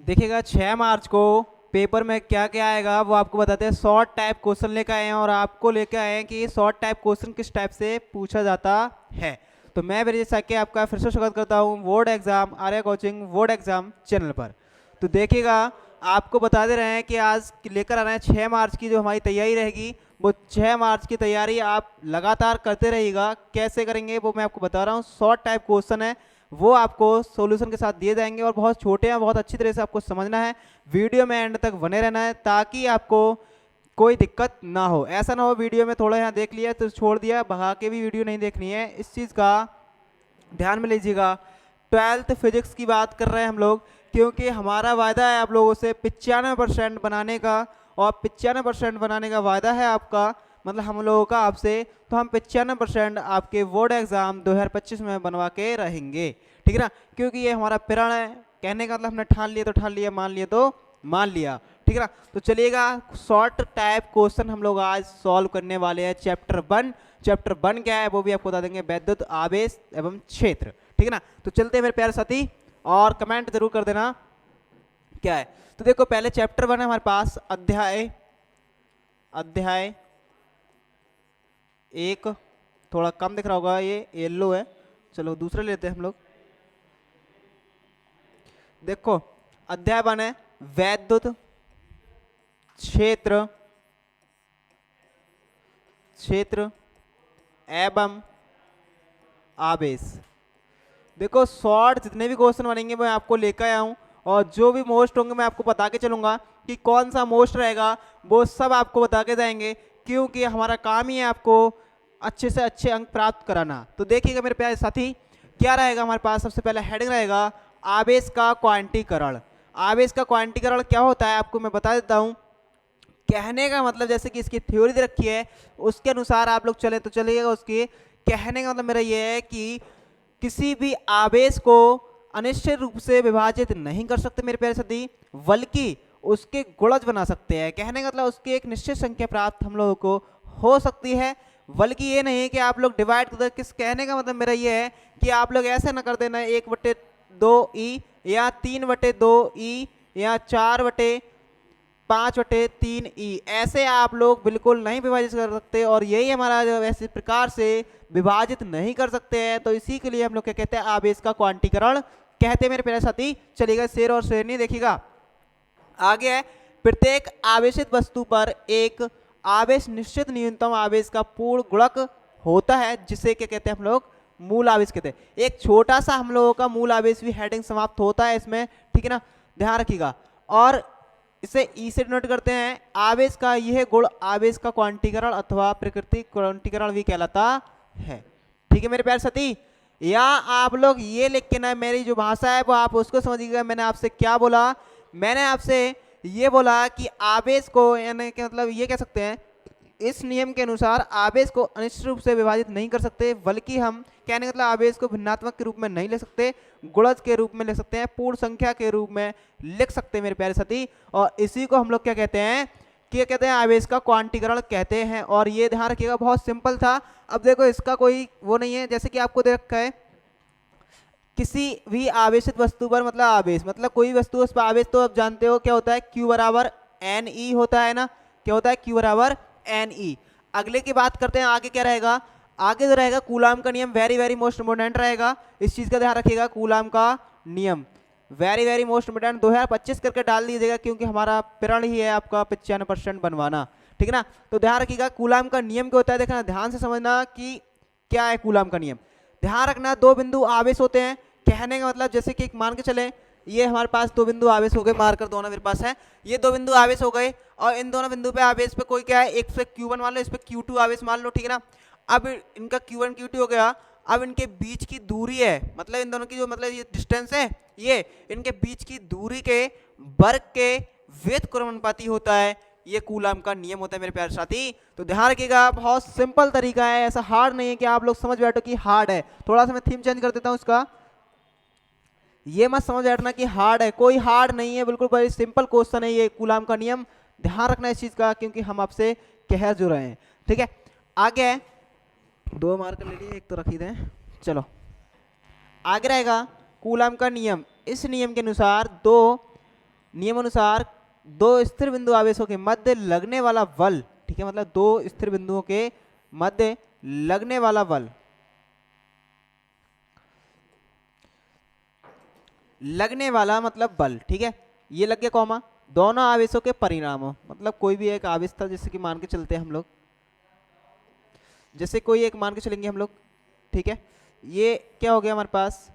देखिएगा 6 मार्च को पेपर में क्या क्या आएगा वो आपको बताते हैं। शॉर्ट टाइप क्वेश्चन लेकर आए हैं और आपको लेकर आए हैं कि शॉर्ट टाइप क्वेश्चन किस टाइप से पूछा जाता है। तो मैं ब्रजेश साके आपका फिर से स्वागत करता हूं board exam Arya coaching board exam channel पर। तो देखिएगा आपको बता दे रहे हैं कि आज लेकर आ रहे हैं 6 मार्च की जो हमारी तैयारी रहेगी, वो 6 मार्च की तैयारी आप लगातार करते रहिएगा। कैसे करेंगे वो मैं आपको बता रहा हूँ। शॉर्ट टाइप क्वेश्चन है, वो आपको सॉल्यूशन के साथ दिए जाएंगे और बहुत छोटे हैं, बहुत अच्छी तरह से आपको समझना है। वीडियो में एंड तक बने रहना है ताकि आपको कोई दिक्कत ना हो। ऐसा ना हो वीडियो में थोड़ा यहाँ देख लिया तो छोड़ दिया, भगा के भी वीडियो नहीं देखनी है। इस चीज़ का ध्यान में लीजिएगा। 12th फिजिक्स की बात कर रहे हैं हम लोग, क्योंकि हमारा वायदा है आप लोगों से 95% बनाने का, और 95% बनाने का वायदा है आपका, मतलब हम लोगों का आपसे। तो हम 95% आपके बोर्ड एग्जाम 2025 में बनवा के रहेंगे, ठीक है ना। क्योंकि ये हमारा प्रण है, कहने का मतलब हमने ठान लिया तो ठान लिया, मान लिया तो मान लिया, ठीक है ना। तो चलिएगा शॉर्ट टाइप क्वेश्चन हम लोग आज सॉल्व करने वाले हैं। चैप्टर 1 क्या है वो भी आपको बता देंगे, वैद्युत आवेश एवं क्षेत्र, ठीक है ना। तो चलते हैं मेरे प्यारे साथी, और कमेंट जरूर कर देना क्या है। तो देखो पहले चैप्टर 1 है हमारे पास, अध्याय अध्याय 1। थोड़ा कम दिख रहा होगा, ये येलो है। चलो दूसरा लेते हैं हम लोग। देखो अध्याय 1 है वैद्युत क्षेत्र क्षेत्र एवं आवेश। देखो शॉर्ट जितने भी क्वेश्चन बनेंगे मैं आपको लेकर आया हूं, और जो भी मोस्ट होंगे मैं आपको बता के चलूंगा कि कौन सा मोस्ट रहेगा, वो सब आपको बता के जाएंगे, क्योंकि हमारा काम ही है आपको अच्छे से अच्छे अंक प्राप्त कराना। तो देखिएगा मेरे प्यारे साथी, क्या रहेगा हमारे पास। सबसे पहले हेडिंग रहेगा आवेश का क्वांटीकरण। आवेश का क्वांटीकरण क्या होता है आपको मैं बता देता हूं। कहने का मतलब जैसे कि इसकी थ्योरी दे रखी है, उसके अनुसार आप लोग चले तो चलिएगा। उसके कहने का मतलब मेरा ये है कि किसी भी आवेश को अनिश्चित रूप से विभाजित नहीं कर सकते मेरे प्यारे साथी, बल्कि उसके गुणज बना सकते हैं। कहने का मतलब उसकी एक निश्चित संख्या प्राप्त हम लोगों को हो सकती है, बल्कि ये नहीं कि आप लोग डिवाइड कर दो। किस कहने का मतलब मेरा ये है कि आप लोग ऐसे ना कर देना 1/2 ई या 3/2 ई या 4/5/3 ई, ऐसे आप लोग बिल्कुल नहीं विभाजित कर सकते, और यही हमारा जो ऐसे प्रकार से विभाजित नहीं कर सकते हैं। तो इसी के लिए हम लोग क्या कहते हैं, आवेश का क्वांटीकरण कहते हैं मेरे प्यारे साथी। चलिएगा शेर और शेरनी देखिएगा। आगे है प्रत्येक आवेशित वस्तु पर एक आवेश निश्चित न्यूनतम आवेश का पूर्ण गुणक होता है, जिसे क्या कहते हैं हम लोग, मूल आवेश कहते हैं। एक छोटा सा हम लोगों का मूल आवेश भी हेडिंग समाप्त होता है इसमें, ठीक है ना, ध्यान रखिएगा। और इसे ई से डिनोट करते हैं। आवेश का यह गुण आवेश का क्वांटीकरण अथवा प्राकृतिक क्वांटीकरण भी कहलाता है, ठीक है मेरे प्यारे साथी। या आप लोग ये लिख के ना, मेरी जो भाषा है वो आप उसको समझिएगा। मैंने आपसे क्या बोला, मैंने आपसे ये बोला कि आवेश को, यानी कि मतलब ये कह सकते हैं इस नियम के अनुसार आवेश को अनिश्चित रूप से विभाजित नहीं कर सकते, बल्कि हम कहने का मतलब आवेश को भिन्नात्मक के रूप में नहीं ले सकते, गुणज के रूप में ले सकते हैं, पूर्ण संख्या के रूप में लिख सकते हैं मेरे प्यारे साथी। और इसी को हम लोग क्या कहते हैं, क्या कहते हैं, आवेश का क्वांटीकरण कहते हैं। और ये ध्यान रखिएगा, बहुत सिंपल था। अब देखो इसका कोई वो नहीं है, जैसे कि आपको दे रखा है किसी भी आवेशित वस्तु पर, मतलब आवेश मतलब कोई वस्तु उस पर आवेश, तो आप जानते हो क्या होता है, Q बराबर एन ई होता है ना। क्या होता है, Q बराबर एन ई। अगले की बात करते हैं, आगे क्या रहेगा। आगे जो रहेगा कूलाम का नियम, वेरी वेरी मोस्ट इंपोर्टेंट रहेगा, इस चीज का ध्यान रखिएगा। कूलाम का नियम वेरी वेरी मोस्ट इंपोर्टेंट, 2025 करके डाल दीजिएगा, क्योंकि हमारा प्रण ही है आपका 95% बनवाना, ठीक है ना। तो ध्यान रखिएगा कूलाम का नियम क्या होता है, देखना ध्यान से समझना कि क्या है कूलाम का नियम। ध्यान रखना दो बिंदु आवेश होते हैं। कहने का मतलब जैसे कि मान के चले, ये हमारे पास दो बिंदु आवेश हो गए, मार्कर दोनों मेरे पास है, ये दो बिंदु आवेश हो गए, और इन दोनों बिंदु पे आवेश पे कोई क्या है, एक पे Q1 मान लो, इस पे Q2 आवेश मान लो, ठीक है ना। अब इनका Q1 Q2 हो गया। अब इनके बीच की दूरी है, मतलब इन दोनों की जो मतलब ये डिस्टेंस है, ये इनके बीच की दूरी के वर्ग के व्युत्क्रमानुपाती होता है। ये कूलाम का नियम होता है मेरे प्यारे साथी। तो ध्यान रखिएगा, बहुत सिंपल तरीका है, ऐसा हार्ड नहीं है कि आप लोग समझ बैठो कि हार्ड है। थोड़ा सा मैं थीम चेंज कर देता हूँ इसका, ये मत समझ बैठना कि हार्ड है, कोई हार्ड नहीं है, बिल्कुल बड़ी सिंपल क्वेश्चन है ये कूलाम का नियम। ध्यान रखना इस चीज का, क्योंकि हम आपसे कह जो रहे हैं, ठीक है। आगे 2 मार्कर ले लिए, एक तो रख ही दें। चलो आगे रहेगा कूलाम का नियम। इस नियम के अनुसार दो नियम अनुसार दो स्थिर बिंदु आवेशों के मध्य लगने वाला बल, ठीक है, मतलब दो स्थिर बिंदुओं के मध्य लगने वाला बल, लगने वाला मतलब बल, ठीक है, ये लग गया कॉमा। दोनों आवेशों के परिणामों, मतलब कोई भी एक आवेश था, जैसे कि मान के चलते हैं हम लोग, जैसे कोई एक मान के चलेंगे हम लोग, ठीक है, ये क्या हो गया हमारे पास,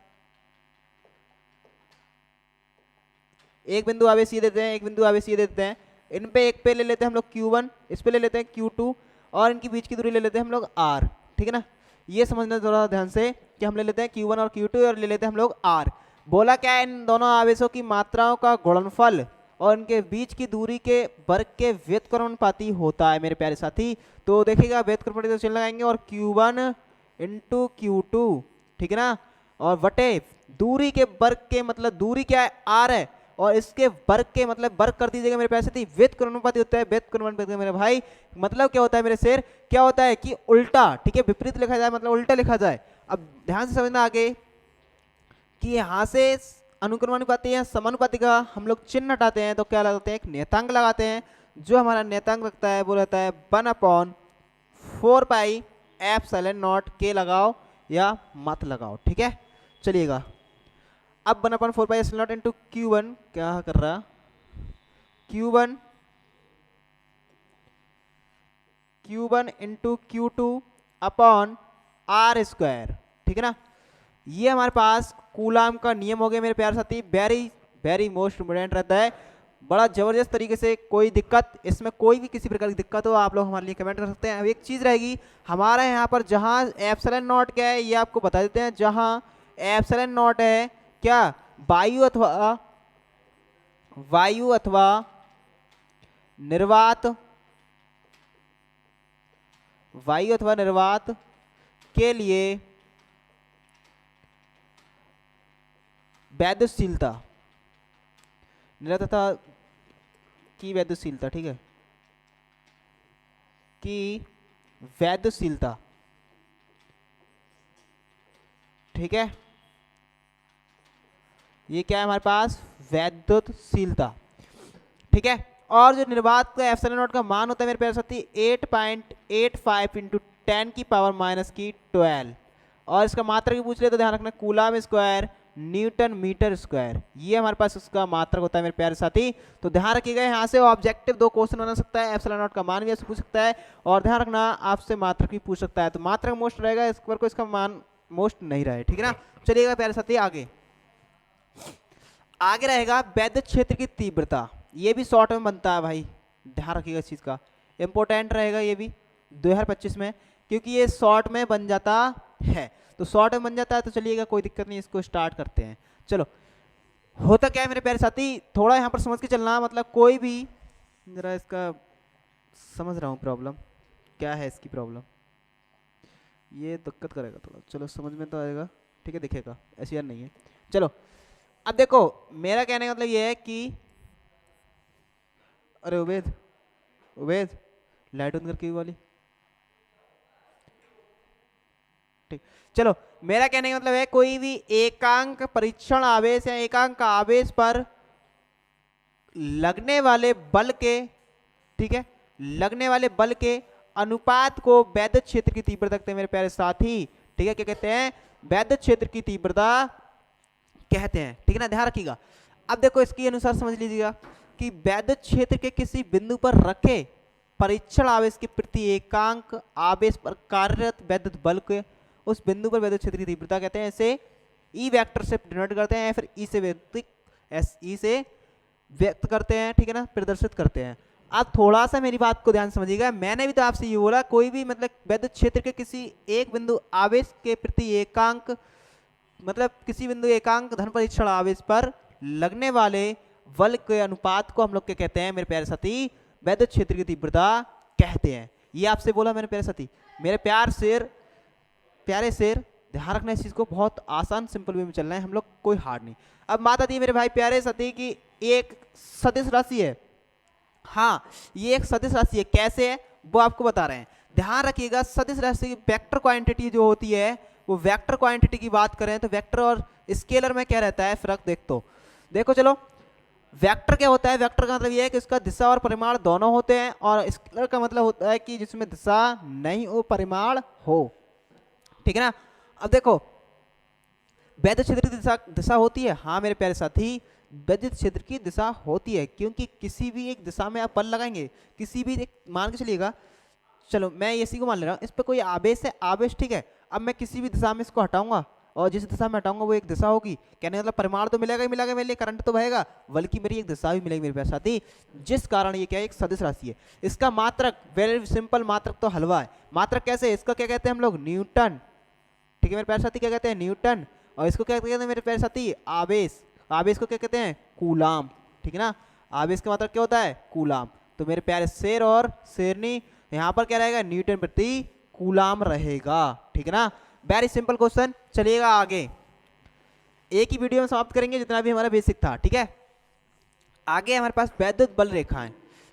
एक बिंदु आवेश ये देते हैं, एक बिंदु आवेश ये देते हैं, इन पे एक पे ले लेते हैं हम लोग Q1, इस पे ले लेते हैं Q2, और इनके बीच की दूरी ले लेते हैं हम लोग R, ठीक है ना। ये समझना थोड़ा ध्यान से कि हम ले लेते हैं Q1 और Q2 और ले लेते हैं हम लोग R। बोला क्या है, इन दोनों आवेशों की मात्राओं का गुणनफल और इनके बीच की दूरी के वर्ग के व्युत्क्रमानुपाती होता है मेरे प्यारे साथी। तो देखिएगा व्युत्क्रमानुपाती तो चिन्ह लगाएंगे और Q1 इंटू Q2, ठीक है ना, और बटे दूरी के वर्ग के, मतलब दूरी क्या है R है, और इसके वर्ग के मतलब वर्ग कर दीजिएगा मेरे प्यारे साथी, व्युत्क्रमानुपाती होता है, व्युत्क्रमानुपाती मेरे भाई मतलब क्या होता है मेरे शेर, क्या होता है कि उल्टा, ठीक है, विपरीत लिखा जाए मतलब उल्टा लिखा जाए। अब ध्यान से समझना आगे कि यहाँ से अनुक्रमानुपाती या समानुपाती का हम लोग चिन्ह हटाते हैं तो क्या लगाते हैं, एक नियतांक लगाते हैं। जो हमारा नियतांक लगता है वो रहता है 1/4πε0 के लगाओ या मत लगाओ, ठीक है। चलिएगा अब 1/4πε0 इंटू Q1 क्या कर रहा, Q1 into Q2 upon R square, ठीक है ना। ये हमारे पास कूलाम का नियम हो गया मेरे प्यारे साथी, वेरी वेरी मोस्ट इम्पोर्टेंट रहता है, बड़ा जबरदस्त तरीके से। कोई दिक्कत इसमें, कोई भी किसी प्रकार की दिक्कत हो आप लोग हमारे लिए कमेंट कर सकते हैं। अब एक चीज़ रहेगी हमारा यहाँ पर, जहाँ एप्सिलॉन नॉट क्या है ये आपको बता देते हैं। जहाँ एप्सिलॉन नॉट है क्या, वायु अथवा निर्वात, वायु अथवा निर्वात के लिए वैद्युशीलता, निरंतरता की वैद्युशीलता, ठीक है, की वैद्युशीलता, ठीक है, ये क्या है हमारे पास, वैद्युतशीलता, ठीक है। और जो निर्वात का एप्सिलॉन नॉट का मान होता है मेरे प्यारे साथी 8.85 इंटू 10⁻12, और इसका मात्रक भी पूछ ले तो ध्यान रखना coulomb square newton metre square, ये हमारे पास उसका मात्रक होता है मेरे प्यारे साथी। तो ध्यान रखिएगा यहाँ से ऑब्जेक्टिव 2 क्वेश्चन बना सकता है, एप्सिलॉन नॉट का मान भी आपसे पूछ सकता है, और ध्यान रखना आपसे मात्रक भी पूछ सकता है। तो मात्रक मोस्ट रहेगा, इस पर को इसका मान मोस्ट नहीं रहे, ठीक है ना। चलिएगा प्यारे साथी आगे रहेगा वैद्युत क्षेत्र की तीव्रता, ये भी शॉर्ट में बनता है भाई, ध्यान रखिएगा इस चीज़ का, इंपॉर्टेंट रहेगा ये भी 2025 में, क्योंकि ये शॉर्ट में बन जाता है। तो शॉर्ट में बन जाता है तो चलिएगा कोई दिक्कत नहीं, इसको स्टार्ट करते हैं। चलो होता क्या है मेरे प्यारे साथी, थोड़ा यहाँ पर समझ के चलना, मतलब कोई भी जरा इसका समझ रहा हूँ प्रॉब्लम क्या है, इसकी प्रॉब्लम ये दिक्कत करेगा थोड़ा, चलो समझ में तो आएगा, ठीक है, दिखेगा, ऐसी यार नहीं है। चलो अब देखो मेरा कहने का मतलब ये है कि, अरे उबेद लाइट ऑन करके वाली, ठीक, चलो मेरा कहने का मतलब है कोई भी एकांक परीक्षण आवेश या एकांक आवेश पर लगने वाले बल के, ठीक है, लगने वाले बल के अनुपात को वैद्युत क्षेत्र की तीव्रता कहते हैं मेरे प्यारे साथी, ठीक है, क्या कहते हैं, वैद्युत क्षेत्र की तीव्रता कहते हैं, ठीक है ना, ध्यान रखिएगा। अब देखो इसके अनुसार समझ लीजिएगा कि वैद्युत क्षेत्र के किसी बिंदु पर रखे परीक्षण आवेश के प्रति एकांक आवेश पर कार्यरत वैद्युत बल के उस बिंदु पर वैद्युत क्षेत्र की तीव्रता कहते हैं। इसे ई वेक्टर से डिनोट करते हैं, फिर ई से व्यक्त करते हैं, ठीक है ना, प्रदर्शित करते हैं। अब थोड़ा सा मेरी बात को ध्यान समझिएगा, मैंने भी तो आपसे ये बोला कोई भी मतलब वैद्युत क्षेत्र के किसी एक बिंदु आवेश के प्रति एकांक, मतलब किसी बिंदु एकांक धन परीक्षण आवेश पर लगने वाले बल के अनुपात को हम लोग क्या कहते हैं मेरे प्यारे साथी, वैद्युत क्षेत्र की तीव्रता कहते हैं। ये आपसे बोला मेरे प्यारे साथी, मेरे प्यारे शेर ध्यान रखना इस चीज को, बहुत आसान सिंपल वे में चलना है हम लोग, कोई हार्ड नहीं। अब बात आती है मेरे भाई प्यारे साथी की एक सदिश राशि है, हाँ ये एक सदिश राशि है, कैसे है वो आपको बता रहे हैं, ध्यान रखिएगा। सदिश राशि की वेक्टर क्वांटिटी जो होती है वो वेक्टर क्वांटिटी की बात करें तो वेक्टर और स्केलर में क्या रहता है फर्क, देखो चलो वेक्टर क्या होता है? वेक्टर का मतलब ये है कि उसका दिशा और परिमाण दोनों होते हैं, और स्केलर का मतलब होता है कि जिसमें दिशा नहीं हो परिमाण हो, ठीक है ना। अब देखो वैद्युत क्षेत्र की दिशा दिशा होती है, हाँ मेरे प्यारे साथी, वैद्युत क्षेत्र की दिशा होती है, क्योंकि किसी भी एक दिशा में आप बल लगाएंगे, किसी भी एक, मान के चलिएगा, चलो मैं इसी को मान ले रहा हूँ, इस पर कोई आवेश है, आवेश, ठीक है। अब मैं किसी भी दिशा में इसको हटाऊंगा, और जिस दिशा में हटाऊंगा वो एक दिशा होगी, कहने का मतलब परिमाण तो मिलेगा ही मिलेगा मेरे लिए, करंट तो बहेगा, बल्कि मेरी एक दिशा भी मिलेगी मेरे प्यारे साथी, जिस कारण ये क्या है, एक सदिश राशि है। इसका मात्रक वेरी सिंपल, मात्रक तो हलवा है। मात्रक कैसे? इसका क्या कहते हैं हम लोग? न्यूटन, ठीक है मेरे प्यारे साथी, क्या कहते हैं? न्यूटन। और इसको क्या कहते हैं मेरे प्यारे साथी? आवेश। आवेश को क्या कहते हैं? कूलाम, ठीक है ना। आवेश का मात्रक क्या होता है? कूलाम। तो मेरे प्यारे शेर और शेरनी, यहाँ पर क्या रहेगा? न्यूटन प्रति कूलाम रहेगा, ठीक है ना। Very simple question. चलिएगा आगे, एक ही वीडियो में समाप्त करेंगे जितना भी हमारा बेसिक था, ठीक है। आगे हमारे पास वैद्युत बल रेखाएं।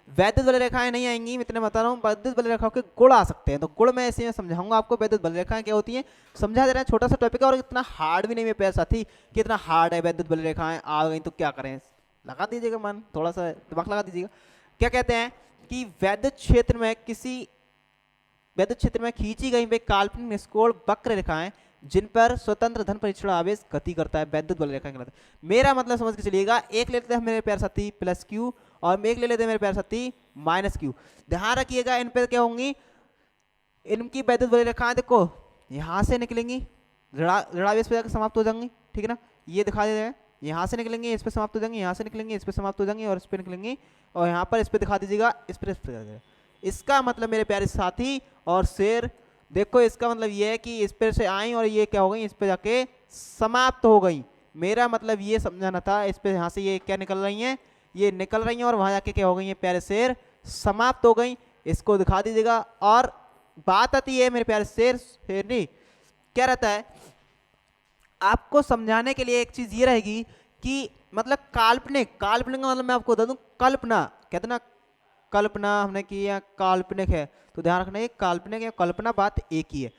वैद्युत बल रेखाएं नहीं आएंगी, मैं इतना बता रहा हूँ। वैद्युत बल रेखाओं के गुण आ सकते हैं, तो गुण मैं ऐसे में समझाऊंगा आपको। वैद्युत बल रेखाएं क्या होती हैं समझा दे रहे हैं, छोटा सा टॉपिक है, और इतना हार्ड भी नहीं मेरे प्यारे साथी कि इतना हार्ड है। वैद्युत बल रेखाएं आ गई तो क्या करें, लगा दीजिएगा मन, थोड़ा सा दिमाग लगा दीजिएगा। क्या कहते हैं कि वैद्युत क्षेत्र में वैद्युत क्षेत्र में खींची गई वे काल्पनिक निष्कोण वक्र रेखाएं जिन पर स्वतंत्र धन परीक्षण आवेश गति करता है, वैद्युत बल रेखाएं कहलाता है। मेरा मतलब समझ के चलिएगा, एक ले लेते हैं मेरे प्यारे साथी प्लस क्यू, और एक ले लेते हैं मेरे प्यारे साथी माइनस क्यू। ध्यान रखिएगा, इन पे क्या होंगी, इनकी वैद्युत बल रेखाएं देखो यहाँ से निकलेंगी, ऋणावेश पे जाकर समाप्त हो जाएंगी, ठीक है ना। ये दिखा दे रहे हैं, यहाँ से निकलेंगे, इस पे समाप्त हो जाएंगे, यहाँ से निकलेंगे, इस पे समाप्त हो जाएंगे, और इस पे निकलेंगे, और यहाँ पर इस पे दिखा दीजिएगा, इस पे। इसका मतलब मेरे प्यारे साथी और शेर, देखो इसका मतलब ये है कि इस पे से आई और ये क्या हो गई, इस पे जाके समाप्त हो गई। मेरा मतलब ये समझाना था, इस पे यहाँ से ये क्या निकल रही हैं, ये निकल रही हैं, और वहां जाके क्या हो गई है प्यारे शेर, समाप्त हो गई। इसको दिखा दीजिएगा। और बात आती है मेरे प्यारे शेर शेरनी, क्या रहता है आपको समझाने के लिए, एक चीज ये रहेगी कि मतलब काल्पनिक, काल्पनिक का मतलब मैं आपको बता दूं, कल्पना कहते ना, कल्पना हमने की या काल्पनिक है, तो ध्यान रखना ये काल्पनिक या कल्पना बात एक ही है।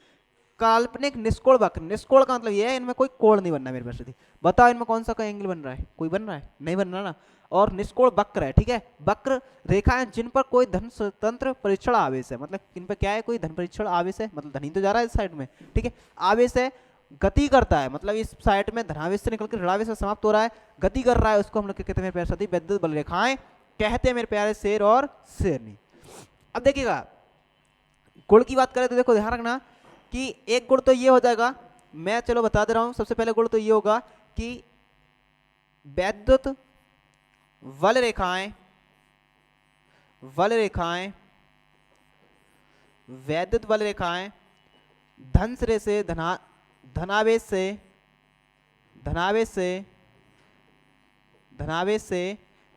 काल्पनिक निष्कोण वक्र, निष्कोण का मतलब ये है इनमें कोई कोण नहीं बनना। मेरे पास बताओ इनमें कौन सा का एंगल बन रहा है, कोई बन रहा है? नहीं बन रहा ना। और निष्कोण वक्र है, ठीक है, वक्र रेखाएं जिन पर कोई धन स्वतंत्र परीक्षण आवेश है, मतलब इन पर क्या है, कोई धन परीक्षण आवेश है, मतलब धन ही तो जा रहा है इस साइड में, ठीक है, आवेश है, गति करता है, मतलब इस साइड में धनावेश से निकलकर ऋणावेश में समाप्त हो रहा है, गति कर रहा है, उसको हम लोग कहते हैं मेरे प्यारे साथी वैद्युत बल रेखाएं कहते हैं मेरे प्यारे शेर और शेरनी। अब देखिएगा गुण की बात करें तो देखो ध्यान रखना कि एक गुण तो ये हो जाएगा, मैं चलो बता दे रहा हूं। सबसे पहले गुण तो ये होगा कि वैद्युत बल रेखाएं, वैद्युत बल रेखाएं धन सिरे से धनावेश से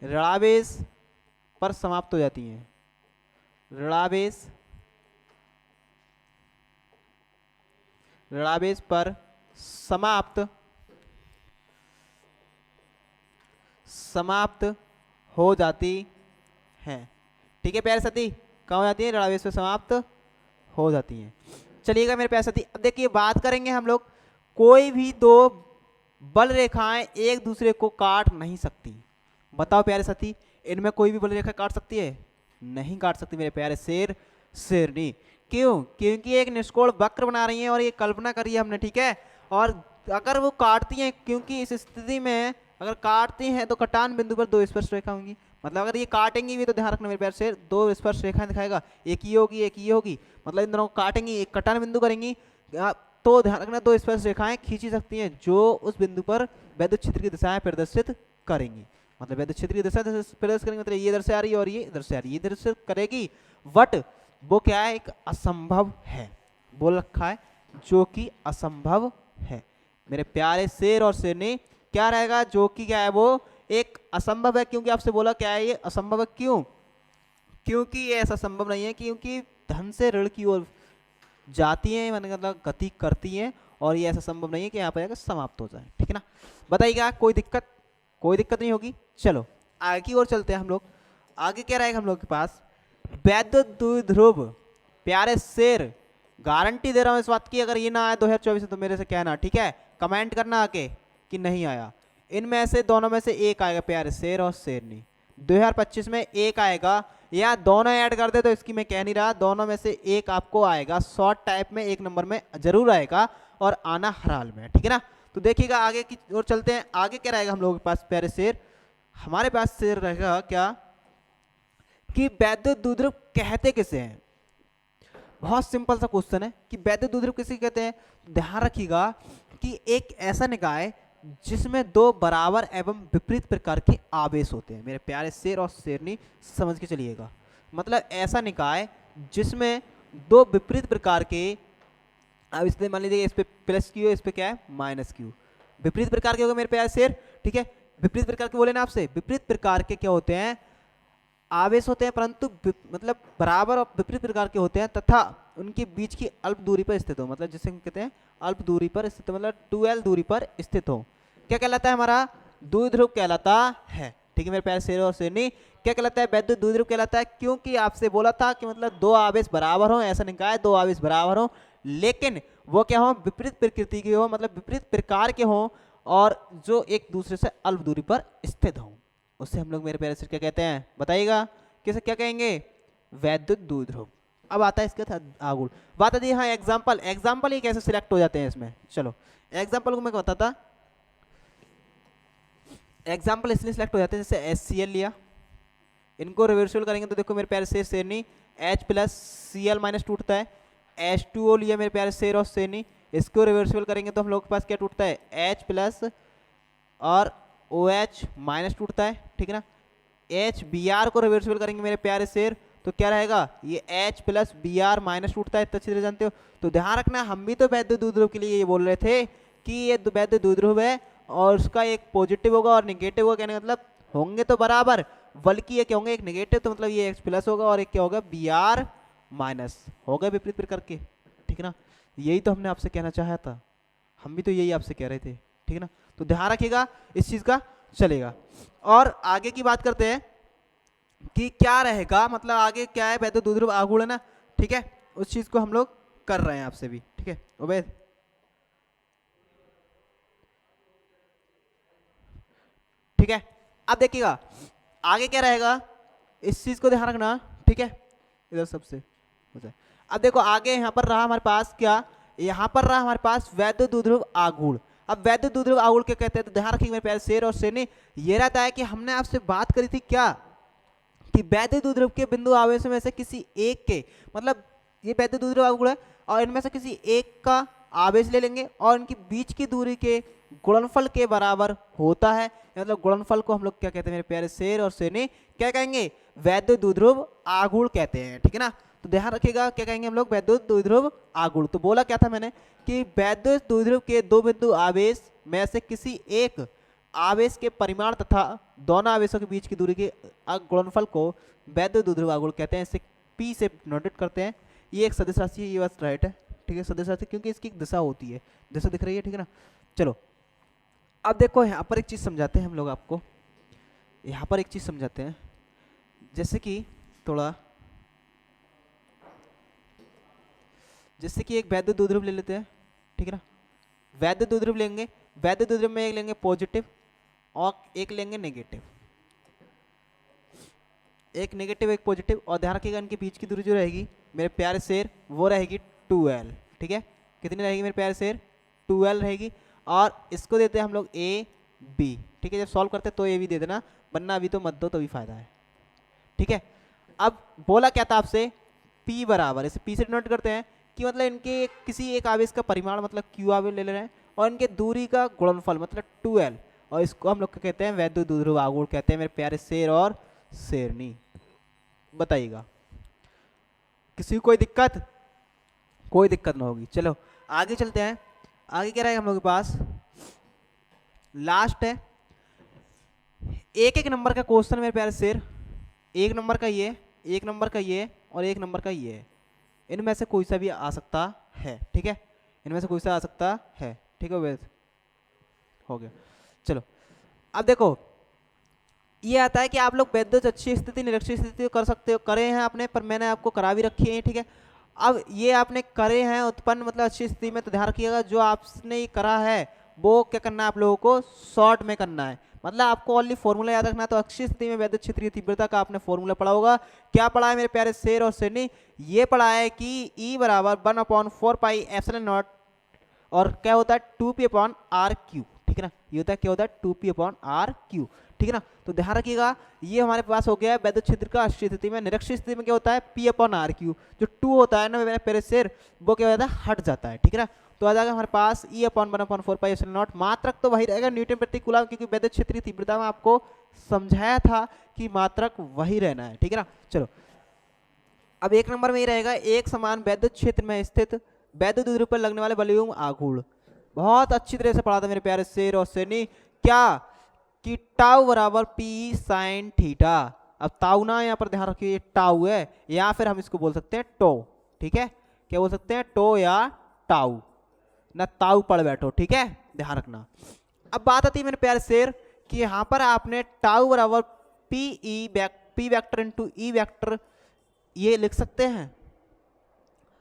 ऋणावेश पर समाप्त हो जाती हैं, ऋणावेश पर समाप्त हो जाती हैं, ठीक है प्यारे साथी, कहाँ हो जाती है? ऋणावेश पर समाप्त हो जाती हैं। चलिएगा मेरे प्यारे साथी, अब देखिए बात करेंगे हम लोग, कोई भी दो बल रेखाएं एक दूसरे को काट नहीं सकती। बताओ प्यारे साथी, इनमें कोई भी बल रेखा काट सकती है? नहीं काट सकती मेरे प्यारे शेर शेरनी। क्यों? क्योंकि एक निष्कोण वक्र बना रही हैं और ये कल्पना करी है हमने, ठीक है। और अगर वो काटती हैं, क्योंकि इस स्थिति में अगर काटती हैं तो कटान बिंदु पर दो स्पर्श रेखा होंगी, मतलब अगर ये काटेंगी भी तो ध्यान रखना मेरे प्यारे शेर, दो स्पर्श रेखाएं दिखाएगा, एक ये होगी एक ये होगी, मतलब इन दोनों को काटेंगी, एक कटान बिंदु करेंगी, तो ध्यान रखना दो स्पर्श रेखाएं खींची सकती हैं जो उस बिंदु पर वैद्युत क्षेत्र की दिशाएं प्रदर्शित करेंगी। मतलब वैद्युत क्षेत्र की दिशा प्रदर्शित करेंगे, मतलब ये इधर से आ रही है और ये इधर से आ रही है, इधर से करेगी, बट वो क्या है, एक असंभव है, बोल रखा है जो कि असंभव है। मेरे प्यारे शेर और शेरनी, क्या रहेगा? जो कि क्या है, वो एक असंभव है, क्योंकि आपसे बोला क्या है, ये असंभव है। क्यों? क्योंकि ये ऐसा संभव नहीं है, क्योंकि धन से ऋण की ओर जाती है, मतलब गति करती है, और ये ऐसा संभव नहीं है कि यहाँ पर समाप्त हो जाए, ठीक है ना। बताइएगा कोई दिक्कत? कोई दिक्कत नहीं होगी। चलो आगे की ओर चलते हैं हम लोग। आगे क्या रहेगा हम लोग के पास? वैद्युत द्विध्रुव। प्यारे शेर, गारंटी दे रहा हूं इस बात की, अगर ये ना आया 2024 तो मेरे से कहना, ठीक है, कमेंट करना आके कि नहीं आया। इनमें से दोनों में से एक आएगा प्यारे शेर और शेरनी। 2025 में एक आएगा, या दोनों ऐड कर दे तो इसकी मैं कह नहीं रहा, दोनों में से एक आपको आएगा शॉर्ट टाइप में, एक नंबर में जरूर आएगा और आना हर हाल में, ठीक है ना। तो देखिएगा आगे की ओर चलते हैं। आगे क्या रहेगा हम लोगों के पास प्यारे शेर, हमारे पास शेर रहेगा क्या कि वैद्य दूधरूप कहते किसे हैं। बहुत सिंपल सा क्वेश्चन है कि वैद्य दूधरूप किसे कहते हैं। ध्यान रखिएगा कि एक ऐसा निकाय जिसमें दो बराबर एवं विपरीत प्रकार के आवेश होते हैं। मेरे प्यारे शेर और शेरनी समझ के चलिएगा, मतलब ऐसा निकाय जिसमें दो विपरीत प्रकार के, अब इसलिए मान लीजिए इस पे प्लस क्यू, इस पे क्या है माइनस क्यू, विपरीत प्रकार के होगा मेरे प्यारे शेर, ठीक है। विपरीत प्रकार के बोले ना आपसे, विपरीत प्रकार के क्या होते हैं, आवेश होते हैं, परंतु मतलब बराबर और विपरीत प्रकार के होते हैं तथा उनके बीच की अल्प दूरी पर स्थित हो, मतलब जिसे हम कहते हैं अल्प दूरी पर स्थित, मतलब 2l दूरी पर स्थित हो। क्या कहलाता है हमारा, द्विध्रुव कहलाता है, ठीक है मेरे प्यारे शेर और शेरनी। क्या कहलाता है, वैद्य द्विध्रुव कहलाता है, क्योंकि आपसे बोला था कि मतलब दो आवेश बराबर हो, ऐसा निकाय दो आवेश बराबर हो, लेकिन वो क्या हो, विपरीत प्रकृति के हो, मतलब विपरीत प्रकार के हो, और जो एक दूसरे से अल्प दूरी पर स्थित हो, उससे हम लोग मेरे प्यारे शेर क्या कहते हैं, बताइएगा किसे क्या कहेंगे, वैद्युत द्विध्रुव। अब आता है इसके साथ आगुण, बात आती है हाँ एग्जाम्पल, एग्जाम्पल ये कैसे सिलेक्ट हो जाते हैं इसमें। चलो एग्जाम्पल को मैं बताता, एग्जाम्पल इसलिए सिलेक्ट हो जाते हैं जैसे HCl लिया, इनको रिवर्सल करेंगे तो देखो मेरे प्यारे शेर शेरनी H प्लस Cl- टूटता है। H2O लिया मेरे प्यारे शेर और शेरनी, इसको रिवर्सल करेंगे तो हम लोग के पास क्या टूटता है, H प्लस और OH माइनस टूटता है, ठीक है ना। HBr को रिवर्सल करेंगे मेरे प्यारे शेर तो क्या रहेगा, ये H प्लस Br माइनस टूटता है, इतना अच्छी तरह जानते हो। तो ध्यान रखना, हम भी तो वैद्य द्विध्रुव के लिए ये बोल रहे थे कि ये वैद्य द्विध्रुव है और उसका एक पॉजिटिव होगा और निगेटिव होगा, कहने का मतलब होंगे तो बराबर, बल्कि ये क्या होंगे, एक नेगेटिव, तो मतलब ये X प्लस होगा और एक क्या होगा Br माइनस होगा, विपरीत प्रकार के, ठीक है ना। यही तो हमने आपसे कहना चाहा था, हम भी तो यही आपसे कह रहे थे, ठीक है ना। तो ध्यान रखिएगा इस चीज का, चलेगा। और आगे की बात करते हैं कि क्या रहेगा, मतलब आगे क्या है, वैद्य द्विध्रुव आगुण है ना, ठीक है, उस चीज को हम लोग कर रहे हैं आपसे भी, ठीक है उबैद। ठीक है, अब देखिएगा आगे क्या रहेगा, इस चीज को ध्यान रखना, ठीक है, इधर सबसे हो जाए। अब देखो आगे यहाँ पर रहा हमारे पास क्या, यहाँ पर रहा हमारे पास वैद्य द्विध्रुव आगुण। अब वैद्य द्विध्रुव आगुण क्या कहते हैं, तो ध्यान रखिए मेरे प्यारे शेर और शेरनी, ये रहता है कि हमने आपसे बात करी थी क्या, कि वैद्य द्विध्रुव के बिंदु आवेश में से किसी एक के, मतलब ये वैद्य द्विध्रुव आगुण है और इनमें से किसी एक का आवेश ले लेंगे और इनकी बीच की दूरी के गुणनफल के बराबर होता है, मतलब गुणनफल को हम लोग क्या कहते हैं मेरे प्यारे शेर और शेरनी, क्या कहेंगे, वैद्य द्विध्रुव आगुण कहते हैं, ठीक है ना। तो ध्यान रखिएगा क्या कहेंगे हम लोग, वैद्य द्विध्रुव आगुण। तो बोला क्या था मैंने कि वैद्य द्विध्रुव के दो बिंदु आवेश में से किसी एक आवेश के परिमाण तथा दोनों आवेशों के बीच की दूरी के गुणनफल को वैद्य द्विध्रुव आगुण कहते हैं। इसे P से नोटेट करते हैं, ये एक सदिश राशि है, ये बस राइट है, ठीक है, सदिश राशि, क्योंकि इसकी एक दिशा होती है, दिशा दिख रही है, ठीक है ना। चलो अब देखो यहाँ पर एक चीज समझाते हैं हम लोग आपको, यहाँ पर एक चीज समझाते हैं, जैसे कि थोड़ा, जैसे कि एक वैद्य द्विध्रुव ले लेते हैं, ठीक है ना, वैद्य द्विध्रुव लेंगे, वैद्य द्विध्रुव में एक लेंगे पॉजिटिव और एक लेंगे नेगेटिव, एक नेगेटिव एक पॉजिटिव, और ध्यान रखिएगा इनके बीच की दूरी जो रहेगी मेरे प्यारे शेर वो रहेगी 2l, ठीक है, कितनी रहेगी मेरे प्यारे शेर, 2l रहेगी। और इसको देते हैं हम लोग a b, ठीक है, जब सॉल्व करते हैं तो a भी दे देना, वरना अभी तो मत दो तो भी फायदा है, ठीक है। अब बोला क्या था आपसे, p बराबर, इसे p से डिनोट करते हैं कि मतलब इनके किसी एक आवेश का परिमाण मतलब q आवेश ले रहे हैं और इनके दूरी का गुणनफल मतलब 2l, और इसको हम लोग क्या कहते हैं, वैद्य द्विध्रुव आगुण कहते हैं मेरे प्यारे शेर और शेरनी। बताइएगा किसी को कोई दिक्कत, कोई दिक्कत ना होगी। चलो आगे चलते हैं, आगे क्या रहेगा हम लोग के पास, लास्ट है एक एक नंबर का क्वेश्चन मेरे प्यारे शेर, एक नंबर का ये, एक नंबर का ये और एक नंबर का ये, इनमें से कोई सा भी आ सकता है, ठीक है, इनमें से कोई सा आ सकता है, ठीक है वैद, हो गया। चलो अब देखो ये आता है कि आप लोग वैद्युत अच्छी स्थिति निरक्षीय स्थिति कर सकते हो, करे हैं आपने, पर मैंने आपको करा भी रखी है, ठीक है। अब ये आपने करे हैं उत्पन्न मतलब अच्छी स्थिति में, तो ध्यान रखिएगा जो आपने ये करा है वो क्या करना है आप लोगों को शॉर्ट में करना है। मतलब आपको ओनली फॉर्मूला याद रखना है। तो अक्षीय स्थिति में वैद्युत क्षेत्रीय तीव्रता का आपने फॉर्मूला पढ़ा होगा। क्या पढ़ा है मेरे प्यारे शेर और शेरनी? ये पढ़ा है कि E बराबर 1/4 पाई एप्सिलॉन नॉट और क्या होता है 2p/r³। ठीक है ना, ये होता है क्या होता है 2p/r³। ठीक है ना, तो ध्यान रखिएगा ये हमारे पास हो गया है वैद्युत क्षेत्र का अक्षीय स्थिति में। निरक्षीय स्थिति में क्या होता है p/r³। जो 2 होता है ना मेरे प्यारे शेर, वो क्या हो जाता है हट जाता है। ठीक है ना, तो आ जाएगा हमारे पास E/1/4 पाई एप्सिलॉन नॉट। मात्रक तो वही रहेगा न्यूटन प्रति कूलम, क्योंकि वैद्युत क्षेत्रीय तीव्रता में आपको समझाया था कि मात्रक वही रहना है। ठीक है ना, चलो अब 1 नंबर में ही रहेगा एक समान वैद्युत क्षेत्र में स्थित वैद्युत द्विध्रुव पर लगने वाले बलयुग्म आघूर्ण। बहुत अच्छी तरह से पढ़ा था मेरे प्यारे शेर और शेरनी। क्या कि टाउ बराबर पी साइन थीटा। अब ताऊ ना यहाँ पर ध्यान रखिए टाउ है, या फिर हम इसको बोल सकते हैं टो। ठीक है, क्या बोल सकते हैं टो या टाउ, ना ताऊ पढ़ बैठो। ठीक है, ध्यान रखना। अब बात आती है मेरे प्यारे शेर कि यहाँ पर आपने टाउ बराबर P vector into E vector ये लिख सकते हैं।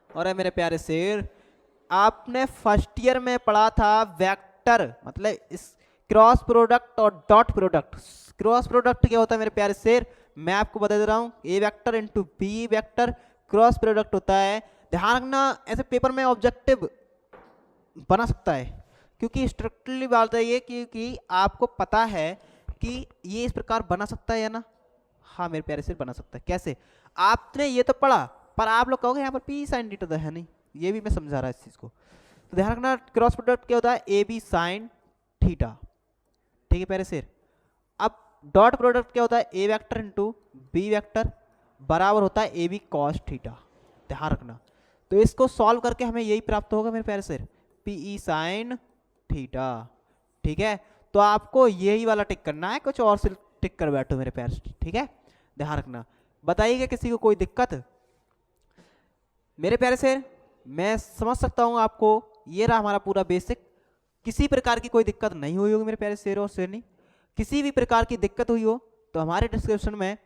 और मेरे प्यारे शेर आपने फर्स्ट ईयर में पढ़ा था वेक्टर मतलब इस क्रॉस प्रोडक्ट और डॉट प्रोडक्ट। क्रॉस प्रोडक्ट क्या होता है मेरे प्यारे शेर, मैं आपको बता दे रहा हूँ A vector into B vector cross product होता है। ध्यान रखना ऐसे पेपर में ऑब्जेक्टिव बना सकता है, क्योंकि स्ट्रिक्टली बात है ये क्योंकि आपको पता है कि ये इस प्रकार बना सकता है या ना। हाँ मेरे प्यारे शेर बना सकता है। कैसे? आपने ये तो पढ़ा, पर आप लोग कहोगे यहाँ पर पी साइन थीटा है नहीं, ये भी मैं समझा रहा इस चीज को। तो ध्यान रखना क्रॉस प्रोडक्ट क्या होता है ए बी साइन थीटा। ठीक है प्यारे शेर। अब डॉट प्रोडक्ट क्या होता है ए वेक्टर इंटू बी वेक्टर बराबर होता है ए बी कॉस थीटा। ध्यान रखना, तो इसको सॉल्व करके हमें यही प्राप्त होगा मेरे प्यारे शेर पी साइन थीटा। ठीक है, तो आपको यही वाला टिक करना है, कुछ और से टिक कर बैठो मेरे प्यारे। ठीक है, ध्यान रखना। बताइएगा किसी को कोई दिक्कत? मेरे प्यारे शेर मैं समझ सकता हूँ आपको, ये रहा हमारा पूरा बेसिक। किसी प्रकार की कोई दिक्कत नहीं हुई होगी मेरे प्यारे शेर और शेरनी। किसी भी प्रकार की दिक्कत हुई हो तो हमारे डिस्क्रिप्शन में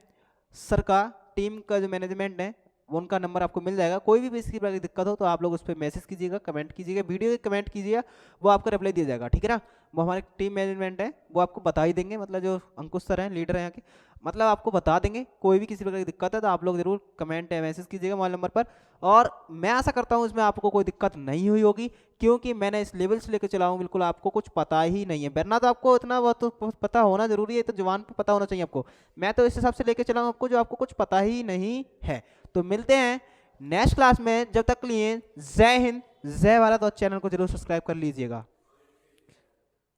सर का टीम का जो मैनेजमेंट है उनका नंबर आपको मिल जाएगा। कोई भी इसी प्रकार की दिक्कत हो तो आप लोग उस पर मैसेज कीजिएगा, कमेंट कीजिएगा, वीडियो के कमेंट कीजिएगा, वो आपको रिप्लाई दिया जाएगा। ठीक है ना, वो हमारे टीम मैनेजमेंट है वो आपको बता ही देंगे। मतलब जो अंकुश सर हैं लीडर हैं यहाँ के, मतलब आपको बता देंगे। कोई भी किसी प्रकार की दिक्कत है तो आप लोग जरूर कमेंट या मैसेज कीजिएगा मोबाइल नंबर पर। और मैं आशा करता हूँ इसमें आपको कोई दिक्कत नहीं हुई होगी, क्योंकि मैंने इस लेवल से लेकर चला हूँ, बिल्कुल आपको कुछ पता ही नहीं है। वरना तो आपको इतना वो तो पता होना जरूरी है, तो जुबान पे पता होना चाहिए आपको। मैं तो इस हिसाब से लेकर चला हूँ आपको जो आपको कुछ पता ही नहीं है। तो मिलते हैं नेक्स्ट क्लास में, जब तक लिए जय हिंद जय भारत, और चैनल को जरूर सब्सक्राइब कर लीजिएगा।